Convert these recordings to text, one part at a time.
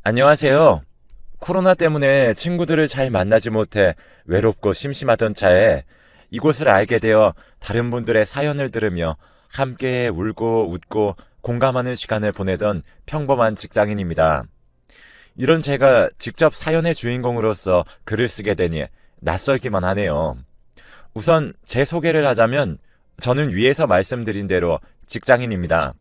안녕하세요. 코로나 때문에 친구들을 잘 만나지 못해 외롭고 심심하던 차에 이곳을 알게 되어 다른 분들의 사연을 들으며 함께 울고 웃고 공감하는 시간을 보내던 평범한 직장인입니다. 이런 제가 직접 사연의 주인공으로서 글을 쓰게 되니 낯설기만 하네요. 우선 제 소개를 하자면 저는 위에서 말씀드린 대로 직장인입니다.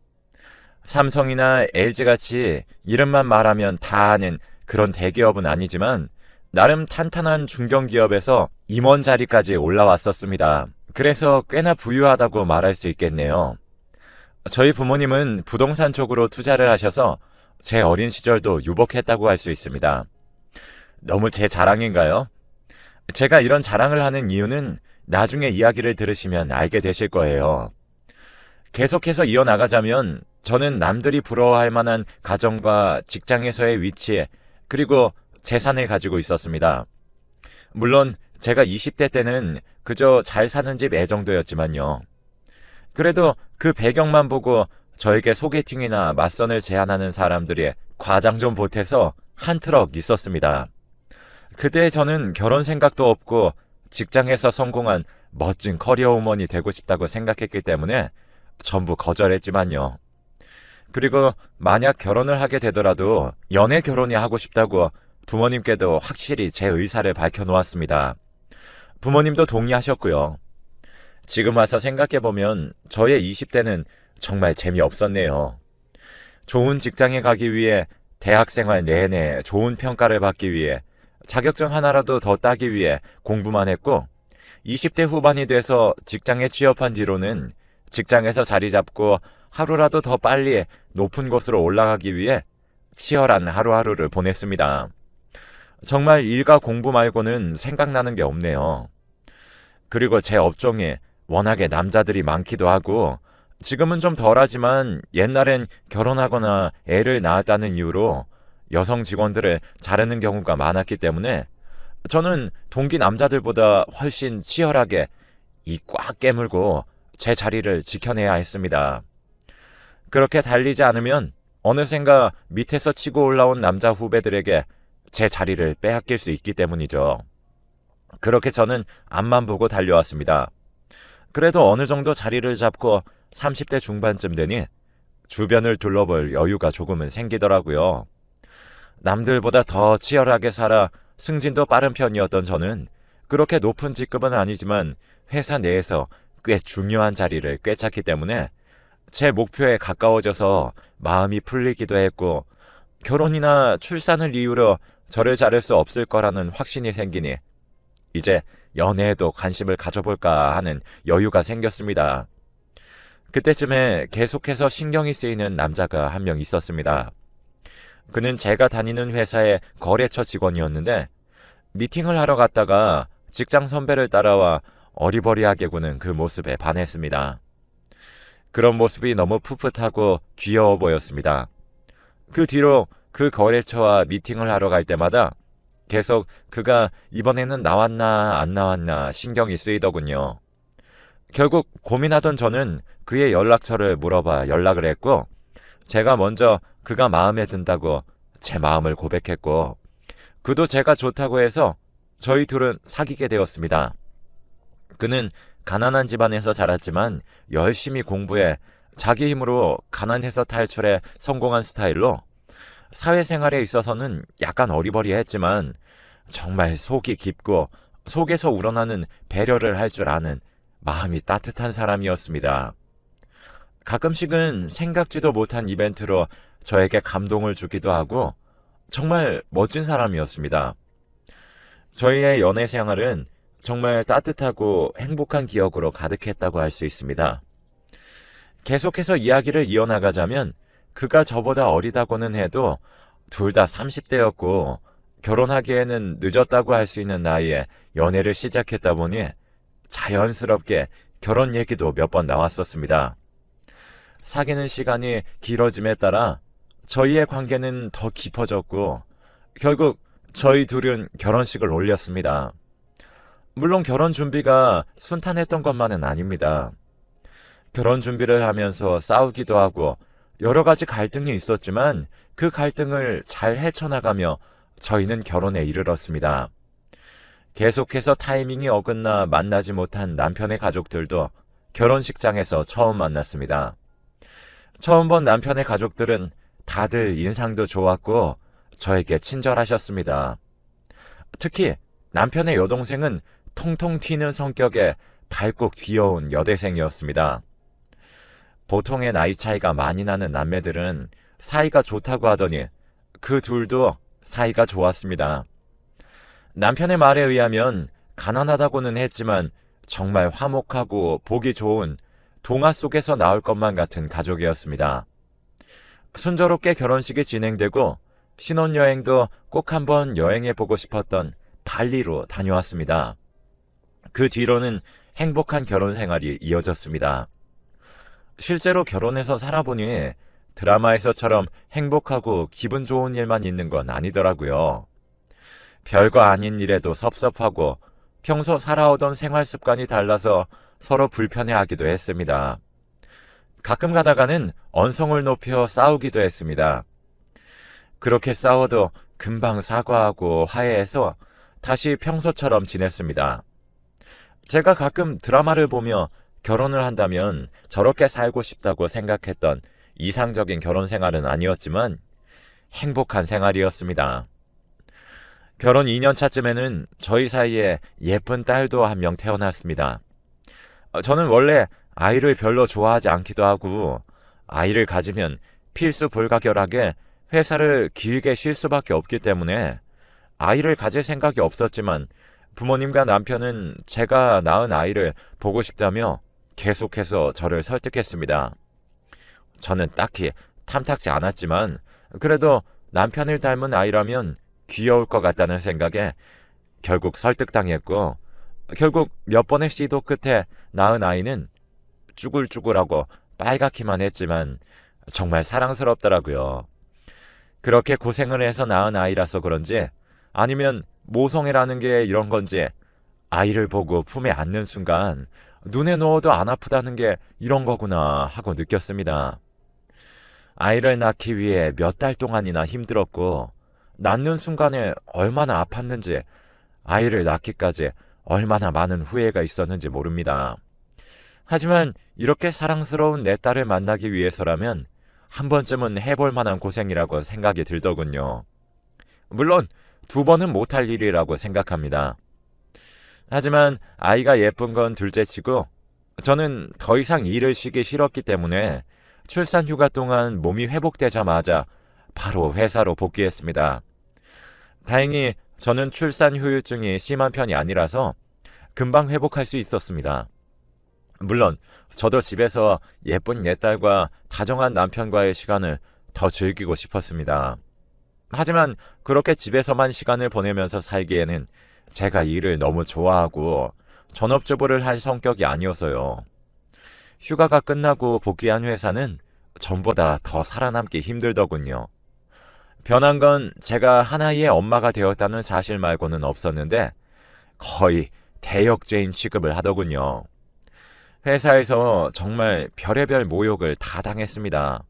삼성이나 LG같이 이름만 말하면 다 아는 그런 대기업은 아니지만 나름 탄탄한 중견기업에서 임원 자리까지 올라왔었습니다. 그래서 꽤나 부유하다고 말할 수 있겠네요. 저희 부모님은 부동산 쪽으로 투자를 하셔서 제 어린 시절도 유복했다고 할 수 있습니다. 너무 제 자랑인가요? 제가 이런 자랑을 하는 이유는 나중에 이야기를 들으시면 알게 되실 거예요. 계속해서 이어나가자면 저는 남들이 부러워할 만한 가정과 직장에서의 위치에 그리고 재산을 가지고 있었습니다. 물론 제가 20대 때는 그저 잘 사는 집 애 정도였지만요. 그래도 그 배경만 보고 저에게 소개팅이나 맞선을 제안하는 사람들이 과장 좀 보태서 한 트럭 있었습니다. 그때 저는 결혼 생각도 없고 직장에서 성공한 멋진 커리어 우먼이 되고 싶다고 생각했기 때문에 전부 거절했지만요. 그리고 만약 결혼을 하게 되더라도 연애 결혼이 하고 싶다고 부모님께도 확실히 제 의사를 밝혀놓았습니다. 부모님도 동의하셨고요. 지금 와서 생각해보면 저의 20대는 정말 재미없었네요. 좋은 직장에 가기 위해 대학생활 내내 좋은 평가를 받기 위해 자격증 하나라도 더 따기 위해 공부만 했고 20대 후반이 돼서 직장에 취업한 뒤로는 직장에서 자리 잡고 하루라도 더 빨리 높은 곳으로 올라가기 위해 치열한 하루하루를 보냈습니다. 정말 일과 공부 말고는 생각나는 게 없네요. 그리고 제 업종에 워낙에 남자들이 많기도 하고 지금은 좀 덜하지만 옛날엔 결혼하거나 애를 낳았다는 이유로 여성 직원들을 자르는 경우가 많았기 때문에 저는 동기 남자들보다 훨씬 치열하게 이 꽉 깨물고 제 자리를 지켜내야 했습니다. 그렇게 달리지 않으면 어느샌가 밑에서 치고 올라온 남자 후배들에게 제 자리를 빼앗길 수 있기 때문이죠. 그렇게 저는 앞만 보고 달려왔습니다. 그래도 어느 정도 자리를 잡고 30대 중반쯤 되니 주변을 둘러볼 여유가 조금은 생기더라고요. 남들보다 더 치열하게 살아 승진도 빠른 편이었던 저는 그렇게 높은 직급은 아니지만 회사 내에서 꽤 중요한 자리를 꿰찼기 때문에 제 목표에 가까워져서 마음이 풀리기도 했고 결혼이나 출산을 이유로 저를 자를 수 없을 거라는 확신이 생기니 이제 연애에도 관심을 가져볼까 하는 여유가 생겼습니다. 그때쯤에 계속해서 신경이 쓰이는 남자가 한 명 있었습니다. 그는 제가 다니는 회사의 거래처 직원이었는데 미팅을 하러 갔다가 직장 선배를 따라와 어리버리하게 구는 그 모습에 반했습니다. 그런 모습이 너무 풋풋하고 귀여워 보였습니다. 그 뒤로 그 거래처와 미팅을 하러 갈 때마다 계속 그가 이번에는 나왔나 안 나왔나 신경이 쓰이더군요. 결국 고민하던 저는 그의 연락처를 물어봐 연락을 했고 제가 먼저 그가 마음에 든다고 제 마음을 고백했고 그도 제가 좋다고 해서 저희 둘은 사귀게 되었습니다. 그는 가난한 집안에서 자랐지만 열심히 공부해 자기 힘으로 가난해서 탈출해 성공한 스타일로 사회생활에 있어서는 약간 어리버리했지만 정말 속이 깊고 속에서 우러나는 배려를 할 줄 아는 마음이 따뜻한 사람이었습니다. 가끔씩은 생각지도 못한 이벤트로 저에게 감동을 주기도 하고 정말 멋진 사람이었습니다. 저희의 연애 생활은 정말 따뜻하고 행복한 기억으로 가득했다고 할 수 있습니다. 계속해서 이야기를 이어나가자면 그가 저보다 어리다고는 해도 둘 다 30대였고 결혼하기에는 늦었다고 할 수 있는 나이에 연애를 시작했다 보니 자연스럽게 결혼 얘기도 몇 번 나왔었습니다. 사귀는 시간이 길어짐에 따라 저희의 관계는 더 깊어졌고 결국 저희 둘은 결혼식을 올렸습니다. 물론 결혼 준비가 순탄했던 것만은 아닙니다. 결혼 준비를 하면서 싸우기도 하고 여러 가지 갈등이 있었지만 그 갈등을 잘 헤쳐나가며 저희는 결혼에 이르렀습니다. 계속해서 타이밍이 어긋나 만나지 못한 남편의 가족들도 결혼식장에서 처음 만났습니다. 처음 본 남편의 가족들은 다들 인상도 좋았고 저에게 친절하셨습니다. 특히 남편의 여동생은 통통 튀는 성격의 밝고 귀여운 여대생이었습니다. 보통의 나이 차이가 많이 나는 남매들은 사이가 좋다고 하더니 그 둘도 사이가 좋았습니다. 남편의 말에 의하면 가난하다고는 했지만 정말 화목하고 보기 좋은 동화 속에서 나올 것만 같은 가족이었습니다. 순조롭게 결혼식이 진행되고 신혼여행도 꼭 한번 여행해보고 싶었던 발리로 다녀왔습니다. 그 뒤로는 행복한 결혼 생활이 이어졌습니다. 실제로 결혼해서 살아보니 드라마에서처럼 행복하고 기분 좋은 일만 있는 건 아니더라고요. 별거 아닌 일에도 섭섭하고 평소 살아오던 생활 습관이 달라서 서로 불편해하기도 했습니다. 가끔 가다가는 언성을 높여 싸우기도 했습니다. 그렇게 싸워도 금방 사과하고 화해해서 다시 평소처럼 지냈습니다. 제가 가끔 드라마를 보며 결혼을 한다면 저렇게 살고 싶다고 생각했던 이상적인 결혼 생활은 아니었지만 행복한 생활이었습니다. 결혼 2년 차쯤에는 저희 사이에 예쁜 딸도 한 명 태어났습니다. 저는 원래 아이를 별로 좋아하지 않기도 하고 아이를 가지면 필수 불가결하게 회사를 길게 쉴 수밖에 없기 때문에 아이를 가질 생각이 없었지만 부모님과 남편은 제가 낳은 아이를 보고 싶다며 계속해서 저를 설득했습니다. 저는 딱히 탐탁지 않았지만 그래도 남편을 닮은 아이라면 귀여울 것 같다는 생각에 결국 설득당했고 결국 몇 번의 시도 끝에 낳은 아이는 쭈글쭈글하고 빨갛기만 했지만 정말 사랑스럽더라고요. 그렇게 고생을 해서 낳은 아이라서 그런지 아니면 모성애라는 게 이런 건지 아이를 보고 품에 안는 순간 눈에 넣어도 안 아프다는 게 이런 거구나 하고 느꼈습니다. 아이를 낳기 위해 몇 달 동안이나 힘들었고 낳는 순간에 얼마나 아팠는지 아이를 낳기까지 얼마나 많은 후회가 있었는지 모릅니다. 하지만 이렇게 사랑스러운 내 딸을 만나기 위해서라면 한 번쯤은 해볼 만한 고생이라고 생각이 들더군요. 물론 2번은 못할 일이라고 생각합니다. 하지만 아이가 예쁜 건 둘째치고 저는 더 이상 일을 쉬기 싫었기 때문에 출산 휴가 동안 몸이 회복되자마자 바로 회사로 복귀했습니다. 다행히 저는 출산 후유증이 심한 편이 아니라서 금방 회복할 수 있었습니다. 물론 저도 집에서 예쁜 내 딸과 다정한 남편과의 시간을 더 즐기고 싶었습니다. 하지만 그렇게 집에서만 시간을 보내면서 살기에는 제가 일을 너무 좋아하고 전업주부를 할 성격이 아니어서요. 휴가가 끝나고 복귀한 회사는 전보다 더 살아남기 힘들더군요. 변한 건 제가 하나의 엄마가 되었다는 사실 말고는 없었는데 거의 대역죄인 취급을 하더군요. 회사에서 정말 별의별 모욕을 다 당했습니다.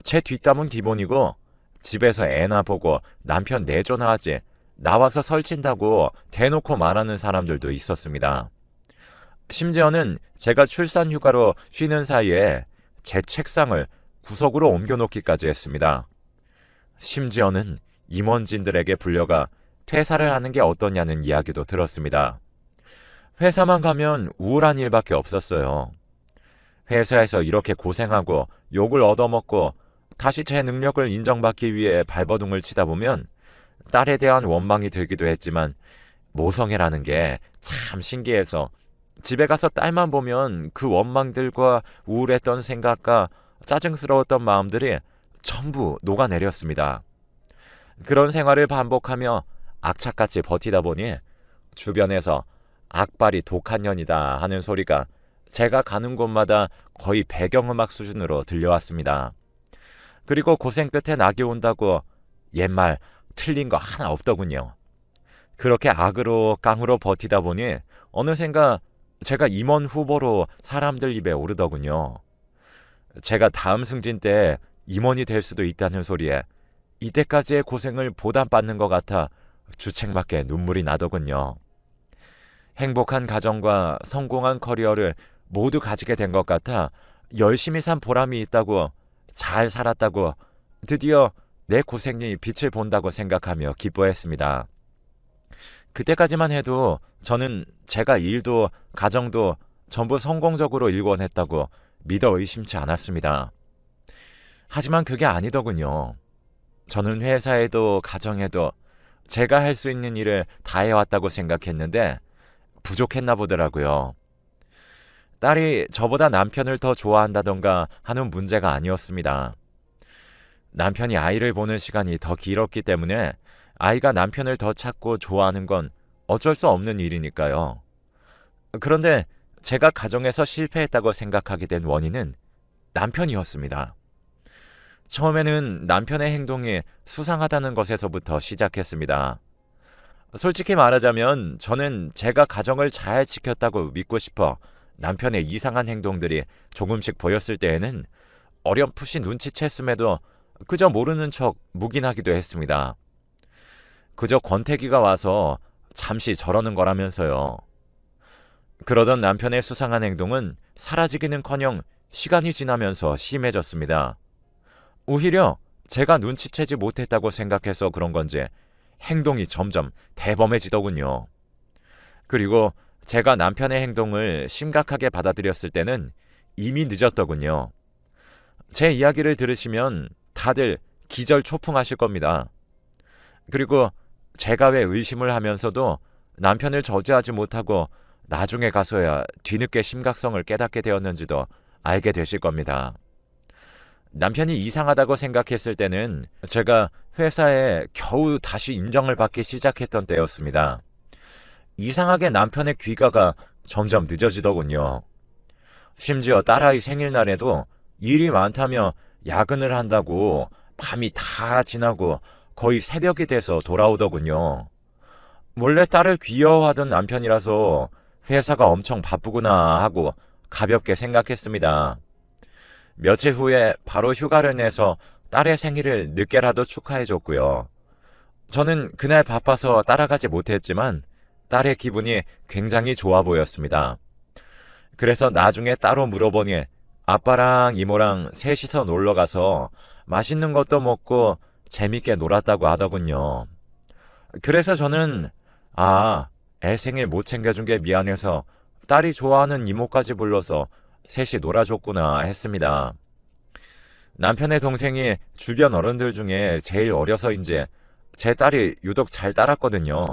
제 뒷담은 기본이고 집에서 애나 보고 남편 내조나 하지 나와서 설친다고 대놓고 말하는 사람들도 있었습니다. 심지어는 제가 출산 휴가로 쉬는 사이에 제 책상을 구석으로 옮겨놓기까지 했습니다. 심지어는 임원진들에게 불려가 퇴사를 하는 게 어떠냐는 이야기도 들었습니다. 회사만 가면 우울한 일밖에 없었어요. 회사에서 이렇게 고생하고 욕을 얻어먹고 다시 제 능력을 인정받기 위해 발버둥을 치다 보면 딸에 대한 원망이 들기도 했지만 모성애라는 게 참 신기해서 집에 가서 딸만 보면 그 원망들과 우울했던 생각과 짜증스러웠던 마음들이 전부 녹아내렸습니다. 그런 생활을 반복하며 악착같이 버티다 보니 주변에서 악발이 독한 년이다 하는 소리가 제가 가는 곳마다 거의 배경음악 수준으로 들려왔습니다. 그리고 고생 끝에 낙이 온다고 옛말 틀린 거 하나 없더군요. 그렇게 악으로 깡으로 버티다 보니 어느샌가 제가 임원 후보로 사람들 입에 오르더군요. 제가 다음 승진 때 임원이 될 수도 있다는 소리에 이때까지의 고생을 보답받는 것 같아 주책맞게 눈물이 나더군요. 행복한 가정과 성공한 커리어를 모두 가지게 된 것 같아 열심히 산 보람이 있다고, 잘 살았다고, 드디어 내 고생이 빛을 본다고 생각하며 기뻐했습니다. 그때까지만 해도 저는 제가 일도 가정도 전부 성공적으로 일궈냈다고 믿어 의심치 않았습니다. 하지만 그게 아니더군요. 저는 회사에도 가정에도 제가 할 수 있는 일을 다 해왔다고 생각했는데 부족했나 보더라고요. 딸이 저보다 남편을 더 좋아한다던가 하는 문제가 아니었습니다. 남편이 아이를 보는 시간이 더 길었기 때문에 아이가 남편을 더 찾고 좋아하는 건 어쩔 수 없는 일이니까요. 그런데 제가 가정에서 실패했다고 생각하게 된 원인은 남편이었습니다. 처음에는 남편의 행동이 수상하다는 것에서부터 시작했습니다. 솔직히 말하자면 저는 제가 가정을 잘 지켰다고 믿고 싶어 남편의 이상한 행동들이 조금씩 보였을 때에는 어렴풋이 눈치챘음에도 그저 모르는 척 묵인하기도 했습니다. 그저 권태기가 와서 잠시 저러는 거라면서요. 그러던 남편의 수상한 행동은 사라지기는커녕 시간이 지나면서 심해졌습니다. 오히려 제가 눈치채지 못했다고 생각해서 그런 건지 행동이 점점 대범해지더군요. 그리고 제가 남편의 행동을 심각하게 받아들였을 때는 이미 늦었더군요. 제 이야기를 들으시면 다들 기절초풍하실 겁니다. 그리고 제가 왜 의심을 하면서도 남편을 저지하지 못하고 나중에 가서야 뒤늦게 심각성을 깨닫게 되었는지도 알게 되실 겁니다. 남편이 이상하다고 생각했을 때는 제가 회사에 겨우 다시 인정을 받기 시작했던 때였습니다. 이상하게 남편의 귀가가 점점 늦어지더군요. 심지어 딸아이 생일날에도 일이 많다며 야근을 한다고 밤이 다 지나고 거의 새벽이 돼서 돌아오더군요. 원래 딸을 귀여워하던 남편이라서 회사가 엄청 바쁘구나 하고 가볍게 생각했습니다. 며칠 후에 바로 휴가를 내서 딸의 생일을 늦게라도 축하해줬고요. 저는 그날 바빠서 따라가지 못했지만 딸의 기분이 굉장히 좋아 보였습니다. 그래서 나중에 따로 물어보니 아빠랑 이모랑 셋이서 놀러가서 맛있는 것도 먹고 재밌게 놀았다고 하더군요. 그래서 저는 애 생일 못 챙겨준 게 미안해서 딸이 좋아하는 이모까지 불러서 셋이 놀아줬구나 했습니다. 남편의 동생이 주변 어른들 중에 제일 어려서인지 제 딸이 유독 잘 따랐거든요.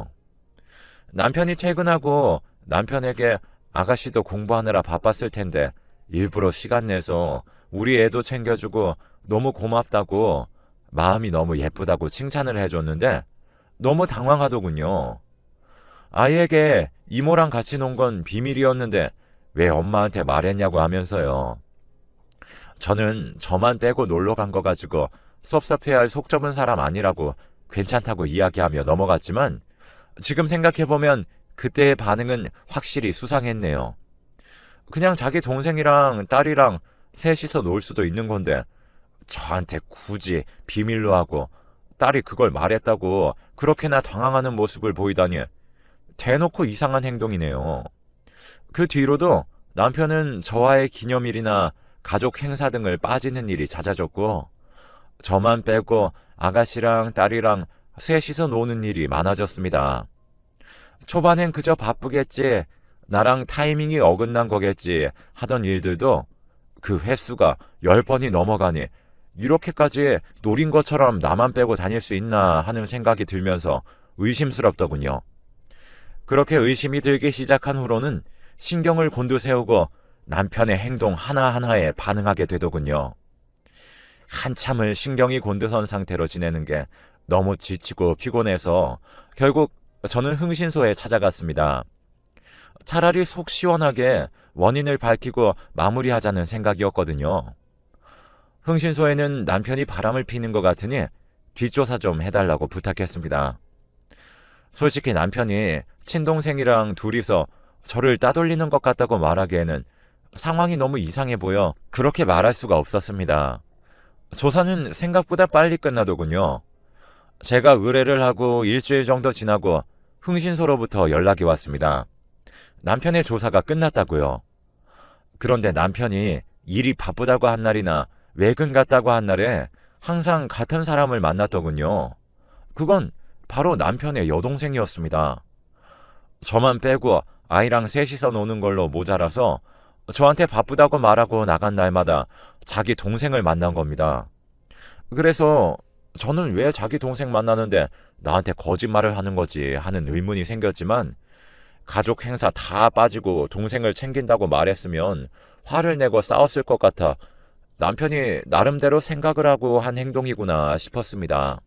남편이 퇴근하고 남편에게 아가씨도 공부하느라 바빴을 텐데 일부러 시간 내서 우리 애도 챙겨주고 너무 고맙다고, 마음이 너무 예쁘다고 칭찬을 해줬는데 너무 당황하더군요. 아이에게 이모랑 같이 논 건 비밀이었는데 왜 엄마한테 말했냐고 하면서요. 저는 저만 빼고 놀러 간 거 가지고 섭섭해할 속 좁은 사람 아니라고 괜찮다고 이야기하며 넘어갔지만 지금 생각해보면 그때의 반응은 확실히 수상했네요. 그냥 자기 동생이랑 딸이랑 셋이서 놀 수도 있는 건데 저한테 굳이 비밀로 하고 딸이 그걸 말했다고 그렇게나 당황하는 모습을 보이다니 대놓고 이상한 행동이네요. 그 뒤로도 남편은 저와의 기념일이나 가족 행사 등을 빠지는 일이 잦아졌고 저만 빼고 아가씨랑 딸이랑 셋이서 노는 일이 많아졌습니다. 초반엔 그저 바쁘겠지, 나랑 타이밍이 어긋난 거겠지 하던 일들도 그 횟수가 10번이 넘어가니 이렇게까지 노린 것처럼 나만 빼고 다닐 수 있나 하는 생각이 들면서 의심스럽더군요. 그렇게 의심이 들기 시작한 후로는 신경을 곤두세우고 남편의 행동 하나하나에 반응하게 되더군요. 한참을 신경이 곤두선 상태로 지내는 게 너무 지치고 피곤해서 결국 저는 흥신소에 찾아갔습니다. 차라리 속 시원하게 원인을 밝히고 마무리하자는 생각이었거든요. 흥신소에는 남편이 바람을 피는 것 같으니 뒷조사 좀 해달라고 부탁했습니다. 솔직히 남편이 친동생이랑 둘이서 저를 따돌리는 것 같다고 말하기에는 상황이 너무 이상해 보여 그렇게 말할 수가 없었습니다. 조사는 생각보다 빨리 끝나더군요. 제가 의뢰를 하고 일주일 정도 지나고 흥신소로부터 연락이 왔습니다. 남편의 조사가 끝났다고요. 그런데 남편이 일이 바쁘다고 한 날이나 외근 갔다고 한 날에 항상 같은 사람을 만났더군요. 그건 바로 남편의 여동생이었습니다. 저만 빼고 아이랑 셋이서 노는 걸로 모자라서 저한테 바쁘다고 말하고 나간 날마다 자기 동생을 만난 겁니다. 그래서 저는 왜 자기 동생 만나는데 나한테 거짓말을 하는 거지 하는 의문이 생겼지만 가족 행사 다 빠지고 동생을 챙긴다고 말했으면 화를 내고 싸웠을 것 같아 남편이 나름대로 생각을 하고 한 행동이구나 싶었습니다.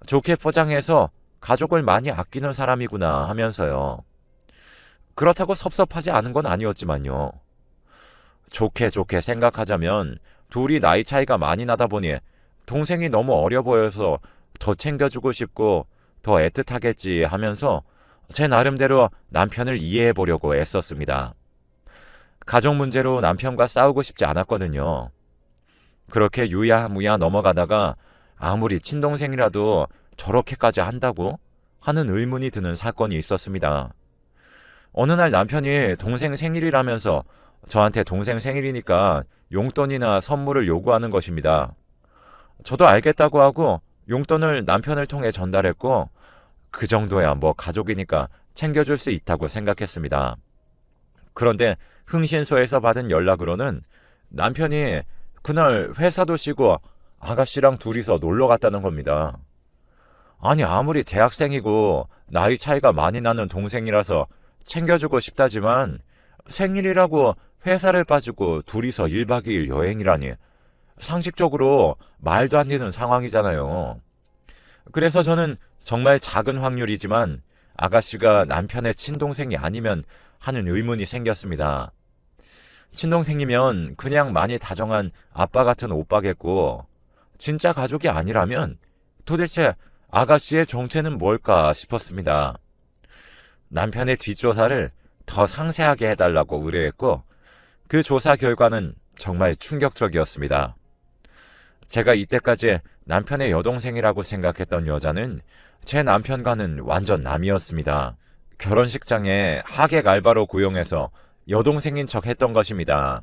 좋게 포장해서 가족을 많이 아끼는 사람이구나 하면서요. 그렇다고 섭섭하지 않은 건 아니었지만요. 좋게 생각하자면 둘이 나이 차이가 많이 나다 보니 동생이 너무 어려 보여서 더 챙겨주고 싶고 더 애틋하겠지 하면서 제 나름대로 남편을 이해해 보려고 애썼습니다. 가족 문제로 남편과 싸우고 싶지 않았거든요. 그렇게 유야무야 넘어가다가 아무리 친동생이라도 저렇게까지 한다고 하는 의문이 드는 사건이 있었습니다. 어느 날 남편이 동생 생일이라면서 저한테 동생 생일이니까 용돈이나 선물을 요구하는 것입니다. 저도 알겠다고 하고 용돈을 남편을 통해 전달했고 그 정도야 뭐 가족이니까 챙겨줄 수 있다고 생각했습니다. 그런데 흥신소에서 받은 연락으로는 남편이 그날 회사도 쉬고 아가씨랑 둘이서 놀러 갔다는 겁니다. 아니 아무리 대학생이고 나이 차이가 많이 나는 동생이라서 챙겨주고 싶다지만 생일이라고 회사를 빠지고 둘이서 1박 2일 여행이라니 상식적으로 말도 안 되는 상황이잖아요. 그래서 저는 정말 작은 확률이지만 아가씨가 남편의 친동생이 아니면 하는 의문이 생겼습니다. 친동생이면 그냥 많이 다정한 아빠 같은 오빠겠고 진짜 가족이 아니라면 도대체 아가씨의 정체는 뭘까 싶었습니다. 남편의 뒷조사를 더 상세하게 해달라고 의뢰했고 그 조사 결과는 정말 충격적이었습니다. 제가 이때까지 남편의 여동생이라고 생각했던 여자는 제 남편과는 완전 남이었습니다. 결혼식장에 하객 알바로 고용해서 여동생인 척 했던 것입니다.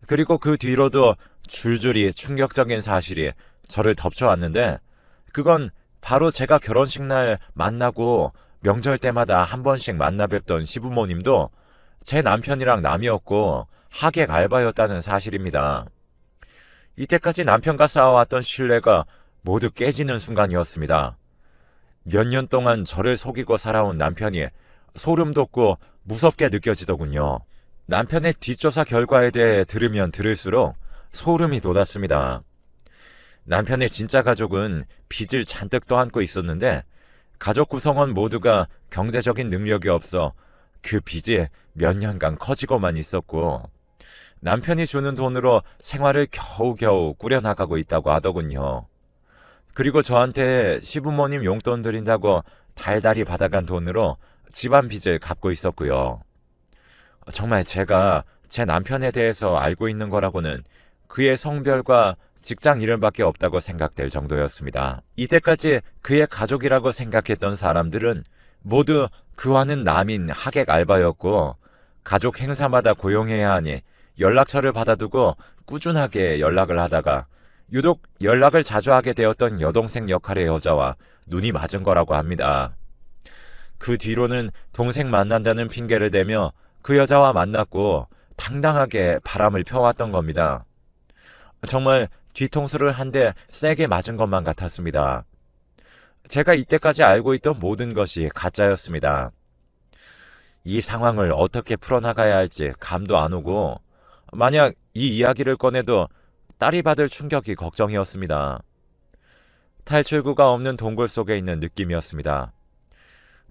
그리고 그 뒤로도 줄줄이 충격적인 사실이 저를 덮쳐왔는데 그건 바로 제가 결혼식 날 만나고 명절 때마다 한 번씩 만나 뵙던 시부모님도 제 남편이랑 남이었고 하객 알바였다는 사실입니다. 이때까지 남편과 쌓아왔던 신뢰가 모두 깨지는 순간이었습니다. 몇 년 동안 저를 속이고 살아온 남편이 소름 돋고 무섭게 느껴지더군요. 남편의 뒷조사 결과에 대해 들으면 들을수록 소름이 돋았습니다. 남편의 진짜 가족은 빚을 잔뜩 떠안고 있었는데 가족 구성원 모두가 경제적인 능력이 없어 그 빚이 몇 년간 커지고만 있었고 남편이 주는 돈으로 생활을 겨우겨우 꾸려나가고 있다고 하더군요. 그리고 저한테 시부모님 용돈 드린다고 달달이 받아간 돈으로 집안 빚을 갚고 있었고요. 정말 제가 제 남편에 대해서 알고 있는 거라고는 그의 성별과 직장 이름밖에 없다고 생각될 정도였습니다. 이때까지 그의 가족이라고 생각했던 사람들은 모두 그와는 남인 하객 알바였고 가족 행사마다 고용해야 하니 연락처를 받아두고 꾸준하게 연락을 하다가 유독 연락을 자주 하게 되었던 여동생 역할의 여자와 눈이 맞은 거라고 합니다. 그 뒤로는 동생 만난다는 핑계를 대며 그 여자와 만났고 당당하게 바람을 펴왔던 겁니다. 정말 뒤통수를 한 대 세게 맞은 것만 같았습니다. 제가 이때까지 알고 있던 모든 것이 가짜였습니다. 이 상황을 어떻게 풀어나가야 할지 감도 안 오고 만약 이 이야기를 꺼내도 딸이 받을 충격이 걱정이었습니다. 탈출구가 없는 동굴 속에 있는 느낌이었습니다.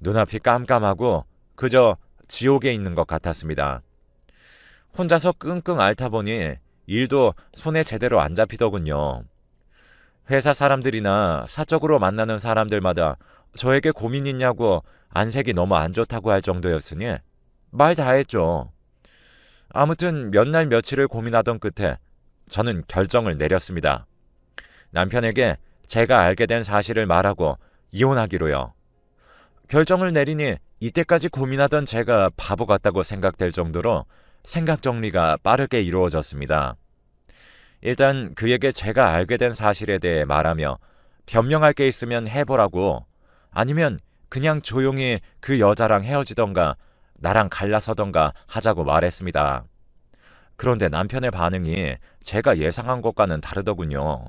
눈앞이 깜깜하고 그저 지옥에 있는 것 같았습니다. 혼자서 끙끙 앓다 보니 일도 손에 제대로 안 잡히더군요. 회사 사람들이나 사적으로 만나는 사람들마다 저에게 고민 있냐고 안색이 너무 안 좋다고 할 정도였으니 말 다 했죠. 아무튼 몇 날 며칠을 고민하던 끝에 저는 결정을 내렸습니다. 남편에게 제가 알게 된 사실을 말하고 이혼하기로요. 결정을 내리니 이때까지 고민하던 제가 바보 같다고 생각될 정도로 생각 정리가 빠르게 이루어졌습니다. 일단 그에게 제가 알게 된 사실에 대해 말하며 변명할 게 있으면 해보라고, 아니면 그냥 조용히 그 여자랑 헤어지던가 나랑 갈라서던가 하자고 말했습니다. 그런데 남편의 반응이 제가 예상한 것과는 다르더군요.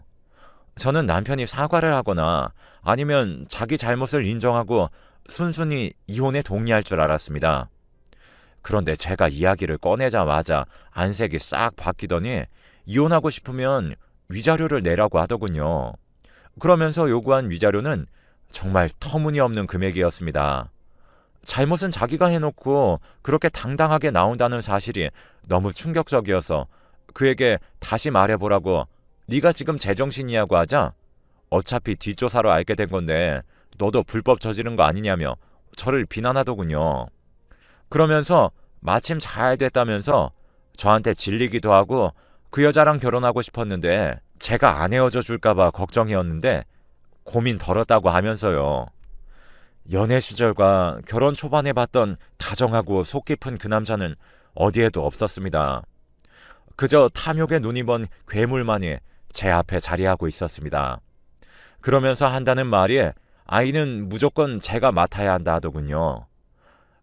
저는 남편이 사과를 하거나 아니면 자기 잘못을 인정하고 순순히 이혼에 동의할 줄 알았습니다. 그런데 제가 이야기를 꺼내자마자 안색이 싹 바뀌더니 이혼하고 싶으면 위자료를 내라고 하더군요. 그러면서 요구한 위자료는 정말 터무니없는 금액이었습니다. 잘못은 자기가 해놓고 그렇게 당당하게 나온다는 사실이 너무 충격적이어서 그에게 다시 말해보라고, 네가 지금 제정신이냐고 하자 어차피 뒷조사로 알게 된 건데 너도 불법 저지른 거 아니냐며 저를 비난하더군요. 그러면서 마침 잘 됐다면서 저한테 질리기도 하고 그 여자랑 결혼하고 싶었는데 제가 안 헤어져 줄까봐 걱정이었는데 고민 덜었다고 하면서요. 연애 시절과 결혼 초반에 봤던 다정하고 속 깊은 그 남자는 어디에도 없었습니다. 그저 탐욕에 눈이 먼 괴물만이 제 앞에 자리하고 있었습니다. 그러면서 한다는 말이 아이는 무조건 제가 맡아야 한다 하더군요.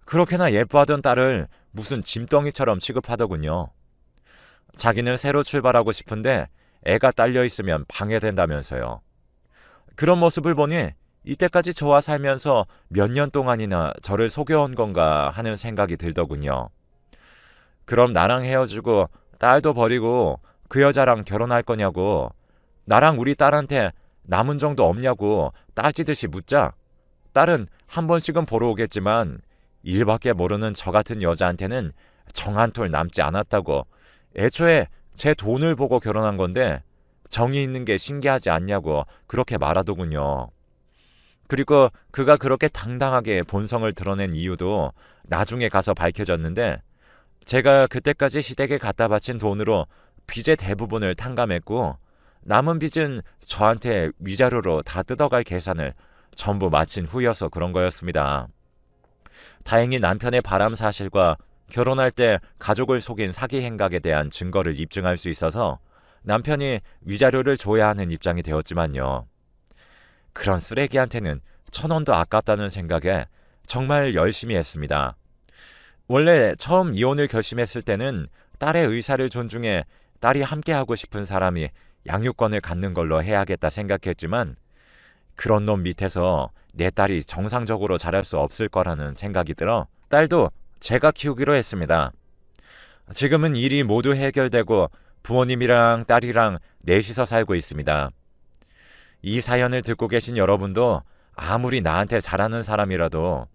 그렇게나 예뻐하던 딸을 무슨 짐덩이처럼 취급하더군요. 자기는 새로 출발하고 싶은데 애가 딸려 있으면 방해된다면서요. 그런 모습을 보니 이때까지 저와 살면서 몇 년 동안이나 저를 속여온 건가 하는 생각이 들더군요. 그럼 나랑 헤어지고 딸도 버리고 그 여자랑 결혼할 거냐고, 나랑 우리 딸한테 남은 정도 없냐고 따지듯이 묻자 딸은 한 번씩은 보러 오겠지만 일밖에 모르는 저 같은 여자한테는 정 한 톨 남지 않았다고, 애초에 제 돈을 보고 결혼한 건데 정이 있는 게 신기하지 않냐고 그렇게 말하더군요. 그리고 그가 그렇게 당당하게 본성을 드러낸 이유도 나중에 가서 밝혀졌는데, 제가 그때까지 시댁에 갖다 바친 돈으로 빚의 대부분을 탕감했고 남은 빚은 저한테 위자료로 다 뜯어갈 계산을 전부 마친 후여서 그런 거였습니다. 다행히 남편의 바람 사실과 결혼할 때 가족을 속인 사기 행각에 대한 증거를 입증할 수 있어서 남편이 위자료를 줘야 하는 입장이 되었지만요. 그런 쓰레기한테는 1,000원도 아깝다는 생각에 정말 열심히 했습니다. 원래 처음 이혼을 결심했을 때는 딸의 의사를 존중해 딸이 함께하고 싶은 사람이 양육권을 갖는 걸로 해야겠다 생각했지만 그런 놈 밑에서 내 딸이 정상적으로 자랄 수 없을 거라는 생각이 들어 딸도 제가 키우기로 했습니다. 지금은 일이 모두 해결되고 부모님이랑 딸이랑 넷이서 살고 있습니다. 이 사연을 듣고 계신 여러분도 아무리 나한테 잘하는 사람이라도